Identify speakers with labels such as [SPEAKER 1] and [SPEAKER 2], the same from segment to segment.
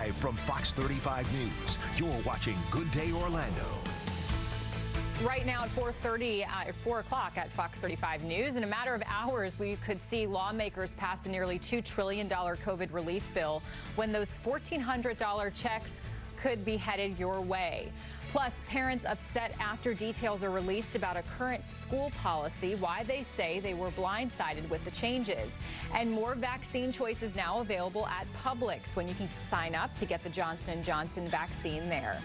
[SPEAKER 1] Live from Fox 35 News, you're watching Good Day Orlando.
[SPEAKER 2] Right now at 4 o'clock at Fox 35 News, in a matter of hours, we could see lawmakers pass a nearly $2 trillion COVID relief bill when those $1,400 checks could be headed your way. Plus, parents upset after details are released about a current school policy, why they say they were blindsided with the changes. And more vaccine choices now available at Publix when you can sign up to get the Johnson & Johnson vaccine there.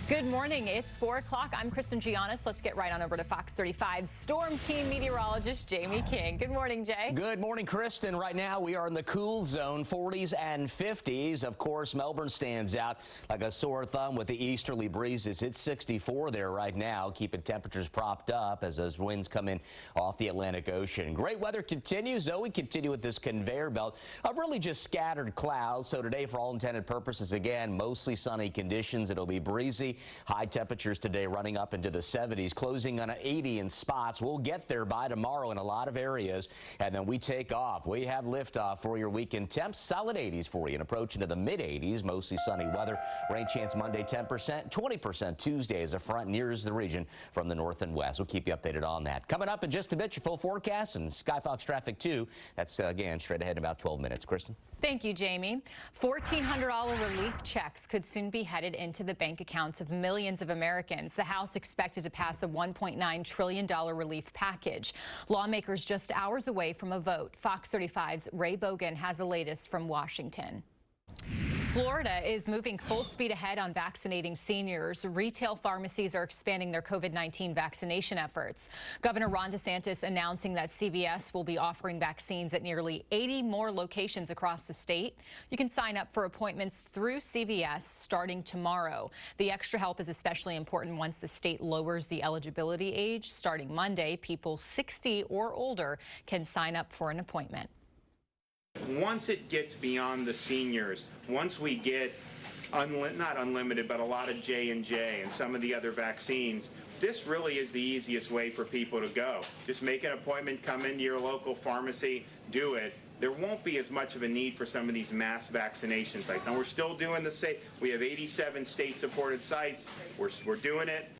[SPEAKER 2] Good morning. It's 4 o'clock. I'm Kristen Giannis. Let's get right on over to Fox 35's Storm Team meteorologist Jamie King. Good morning, Jay.
[SPEAKER 3] Good morning, Kristen. Right now we are in the cool zone, 40s and 50s. Of course, Melbourne stands out like a sore thumb with the easterly breezes. It's 64 there right now, keeping temperatures propped up as those winds come in off the Atlantic Ocean. Great weather continues, though. We continue with this conveyor belt of really just scattered clouds. So today, for all intended purposes, again, mostly sunny conditions. It'll be breezy. High temperatures today running up into the 70s, closing on 80 in spots. We'll get there by tomorrow in a lot of areas, and then we take off. We have liftoff for your weekend temps. Solid 80s for you and approaching to the mid-80s. Mostly sunny weather. Rain chance Monday 10%, 20% Tuesday as a front nears the region from the north and west. We'll keep you updated on that. Coming up in just a bit, your full forecast and Skyfox traffic too. That's again straight ahead in about 12 minutes. Kristen.
[SPEAKER 2] Thank you, Jamie. $1,400 relief checks could soon be headed into the bank accounts of millions of Americans. The House expected to pass a $1.9 trillion relief package. Lawmakers just hours away from a vote. Fox 35's Ray Bogan has the latest from Washington. Florida is moving full speed ahead on vaccinating seniors. Retail pharmacies are expanding their COVID-19 vaccination efforts. Governor Ron DeSantis announcing that CVS will be offering vaccines at nearly 80 more locations across the state. You can sign up for appointments through CVS starting tomorrow. The extra help is especially important once the state lowers the eligibility age. Starting Monday, people 60 or older can sign up for an appointment.
[SPEAKER 4] Once it gets beyond the seniors, once we get not unlimited, but a lot of J&J and some of the other vaccines, this really is the easiest way for people to go. Just make an appointment, come into your local pharmacy, do it. There won't be as much of a need for some of these mass vaccination sites. Now, we're still doing the same. We have 87 state-supported sites. We're doing it.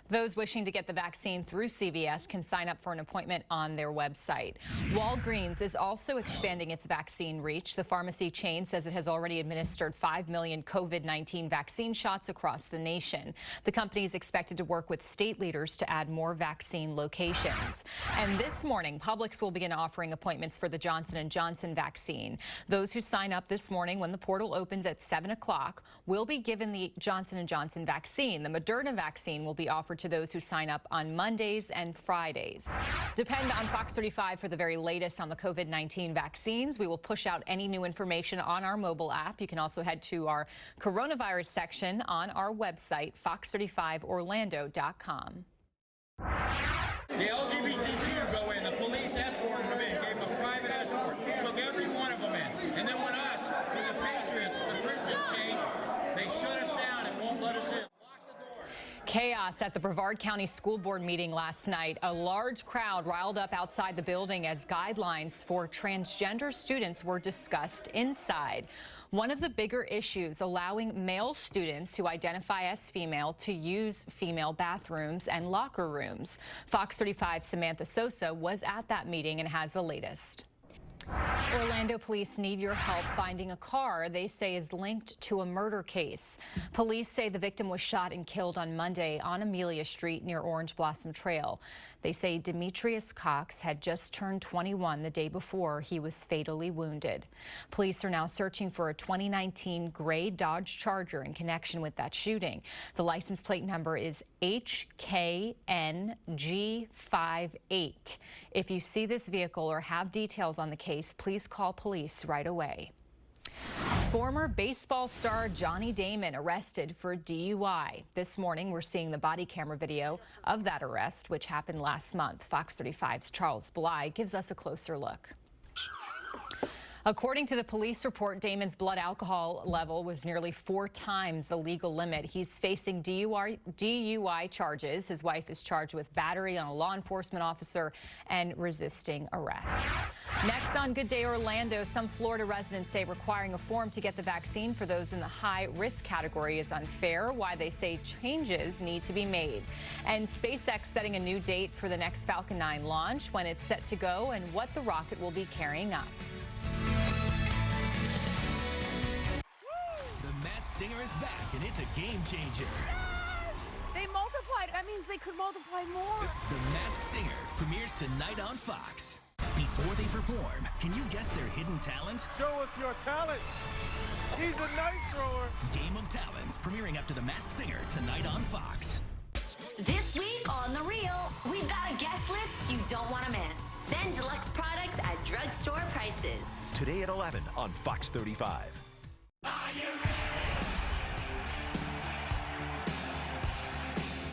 [SPEAKER 2] Those wishing to get the vaccine through CVS can sign up for an appointment on their website. Walgreens is also expanding its vaccine reach. The pharmacy chain says it has already administered 5 million COVID-19 vaccine shots across the nation. The company is expected to work with state leaders to add more vaccine locations. And this morning, Publix will begin offering appointments for the Johnson & Johnson vaccine. Those who sign up this morning when the portal opens at 7 o'clock will be given the Johnson & Johnson vaccine. The Moderna vaccine will be offered to those who sign up on Mondays and Fridays. Depend on Fox 35 for the very latest on the COVID-19 vaccines. We will push out any new information on our mobile app. You can also head to our coronavirus section on our website, fox35orlando.com.
[SPEAKER 5] The LGBTQ go in, the police escorted them in, gave them a private escort, took every one of them in. And then when us, when the Patriots, the Christians came, they shut us down and won't let us in.
[SPEAKER 2] Chaos at the Brevard County School Board meeting last night. A large crowd riled up outside the building as guidelines for transgender students were discussed inside. One of the bigger issues, allowing male students who identify as female to use female bathrooms and locker rooms. Fox 35's Samantha Sosa was at that meeting and has the latest. Orlando police need your help finding a car they say is linked to a murder case. Police say the victim was shot and killed on Monday on Amelia Street near Orange Blossom Trail. They say Demetrius Cox had just turned 21 the day before he was fatally wounded. Police are now searching for a 2019 gray Dodge Charger in connection with that shooting. The license plate number is HKNG58. If you see this vehicle or have details on the case, please call police right away. Former baseball star Johnny Damon arrested for DUI. This morning, we're seeing the body camera video of that arrest, which happened last month. Fox 35's Charles Bly gives us a closer look. According to the police report, Damon's blood alcohol level was nearly 4 times the legal limit. He's facing DUI charges. His wife is charged with battery on a law enforcement officer and resisting arrest. Next on Good Day Orlando, some Florida residents say requiring a form to get the vaccine for those in the high-risk category is unfair, why they say changes need to be made. And SpaceX setting a new date for the next Falcon 9 launch, when it's set to go, and what the rocket will be carrying up.
[SPEAKER 1] The Masked Singer is back, and it's a game changer.
[SPEAKER 6] They multiplied. That means they could multiply more.
[SPEAKER 1] The Masked Singer premieres tonight on Fox. Before they perform, can you guess their hidden talent?
[SPEAKER 7] Show us your talent. He's a knife thrower.
[SPEAKER 1] Game of Talents, premiering after The Masked Singer tonight on Fox.
[SPEAKER 8] This week on The Real, we've got a guest list you don't want to miss. Then deluxe products at drugstore prices.
[SPEAKER 1] Today at 11 on Fox 35.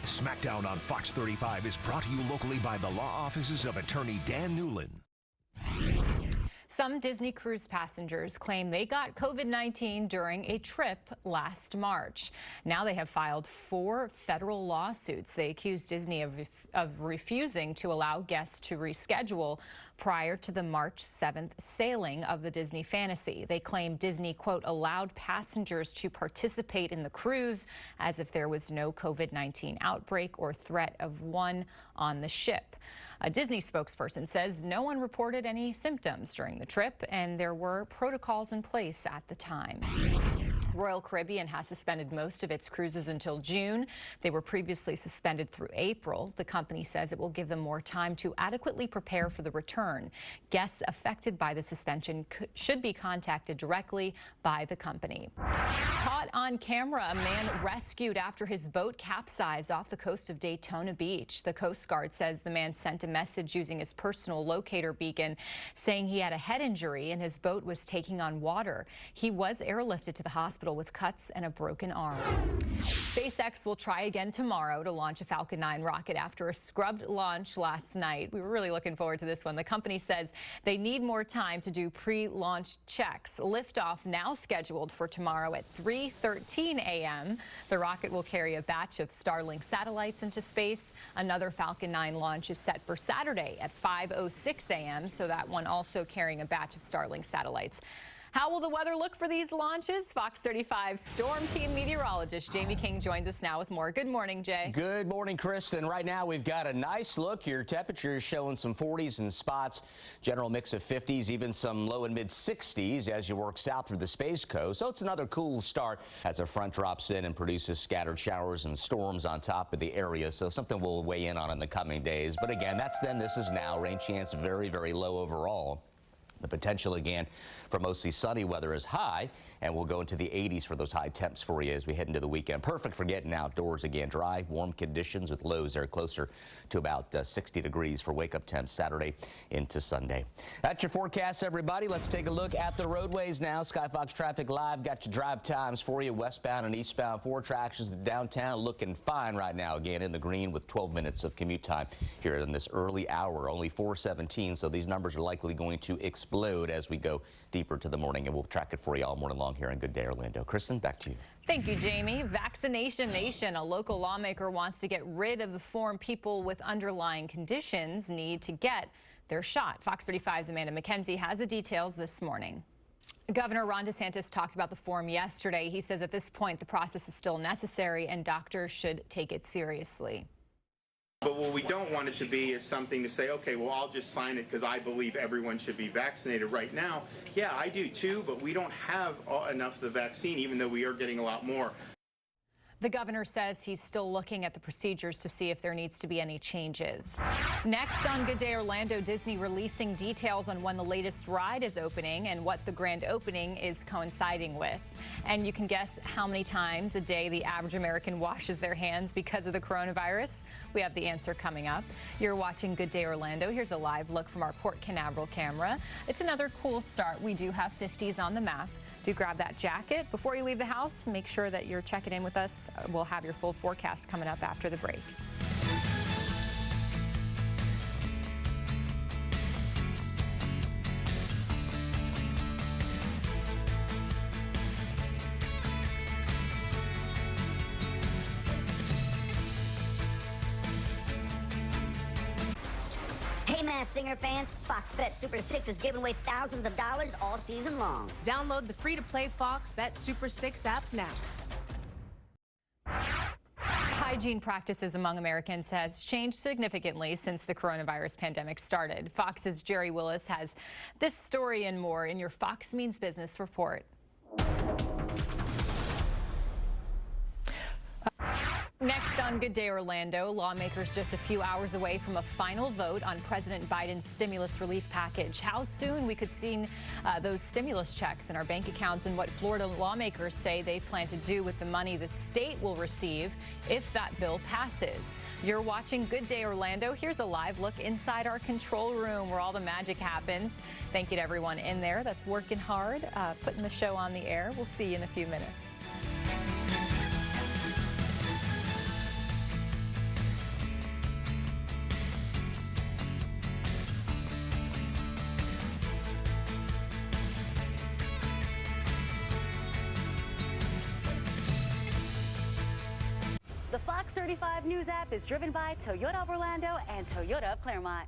[SPEAKER 1] SmackDown on Fox 35 is brought to you locally by the law offices of attorney Dan Newlin.
[SPEAKER 2] Some Disney cruise passengers claim they got COVID-19 during a trip last March. Now they have filed 4 federal lawsuits. They accuse Disney of refusing to allow guests to reschedule prior to the March 7th sailing of the Disney Fantasy. They claim Disney, quote, allowed passengers to participate in the cruise as if there was no COVID-19 outbreak or threat of one on the ship. A Disney spokesperson says no one reported any symptoms during the trip, and there were protocols in place at the time. Royal Caribbean has suspended most of its cruises until June. They were previously suspended through April. The company says it will give them more time to adequately prepare for the return. Guests affected by the suspension should be contacted directly by the company. Caught on camera, a man rescued after his boat capsized off the coast of Daytona Beach. The Coast Guard says the man sent a message using his personal locator beacon saying he had a head injury and his boat was taking on water. He was airlifted to the hospital with cuts and a broken arm. SpaceX will try again tomorrow to launch a Falcon 9 rocket after a scrubbed launch last night. We were really looking forward to this one. The company says they need more time to do pre-launch checks. Liftoff now scheduled for tomorrow at 3:13 a.m. The rocket will carry a batch of Starlink satellites into space. Another Falcon 9 launch is set for Saturday at 5:06 a.m. So that one also carrying a batch of Starlink satellites. How will the weather look for these launches? Fox 35 Storm Team meteorologist Jamie King joins us now with more. Good morning, Jay.
[SPEAKER 3] Good morning, Kristen. Right now we've got a nice look. Your temperature is showing some 40s in spots, general mix of 50s, even some low and mid 60s as you work south through the Space Coast. So it's another cool start as a front drops in and produces scattered showers and storms on top of the area. So something we'll weigh in on in the coming days. But again, that's then, this is now. Rain chance very, very low overall. The potential again for mostly sunny weather is high, and we'll go into the 80s for those high temps for you as we head into the weekend. Perfect for getting outdoors again. Dry, warm conditions with lows there closer to about 60 degrees for wake-up temps Saturday into Sunday. That's your forecast, everybody. Let's take a look at the roadways now. Skyfox Traffic Live got your drive times for you, westbound and eastbound. 4 tractions to downtown looking fine right now, again in the green with 12 minutes of commute time here in this early hour. Only 4:17, so these numbers are likely going to explode as we go deeper to the morning, and we'll track it for you all morning long here in Good Day Orlando. Kristen, back to you.
[SPEAKER 2] Thank you, Jamie. Vaccination Nation, a local lawmaker wants to get rid of the form people with underlying conditions need to get their shot. Fox 35's Amanda McKenzie has the details this morning. Governor Ron DeSantis talked about the form yesterday. He says at this point the process is still necessary and doctors should take it seriously.
[SPEAKER 4] But what we don't want it to be is something to say, okay, well, I'll just sign it because I believe everyone should be vaccinated right now. Yeah, I do too, but we don't have enough of the vaccine, even though we are getting a lot more.
[SPEAKER 2] The governor says he's still looking at the procedures to see if there needs to be any changes. Next on Good Day Orlando, Disney releasing details on when the latest ride is opening and what the grand opening is coinciding with. And you can guess how many times a day the average American washes their hands because of the coronavirus. We have the answer coming up. You're watching Good Day Orlando. Here's a live look from our Port Canaveral camera. It's another cool start. We do have 50s on the map. Do grab that jacket. Before you leave the house, make sure that you're checking in with us. We'll have your full forecast coming up after the break.
[SPEAKER 9] Masked Singer fans, Fox Bet Super 6 is giving away thousands of dollars all season long.
[SPEAKER 6] Download the free-to-play Fox Bet Super 6 app now.
[SPEAKER 2] Hygiene practices among Americans has changed significantly since the coronavirus pandemic started. Fox's Jerry Willis has this story and more in your Fox Means Business report. Next on Good Day Orlando, lawmakers just a few hours away from a final vote on President Biden's stimulus relief package. How soon we could see those stimulus checks in our bank accounts, and what Florida lawmakers say they plan to do with the money the state will receive if that bill passes. You're watching Good Day Orlando. Here's a live look inside our control room where all the magic happens. Thank you to everyone in there that's working hard, putting the show on the air. We'll see you in a few minutes.
[SPEAKER 10] The Fox 35 News app is driven by Toyota of Orlando and Toyota of Claremont.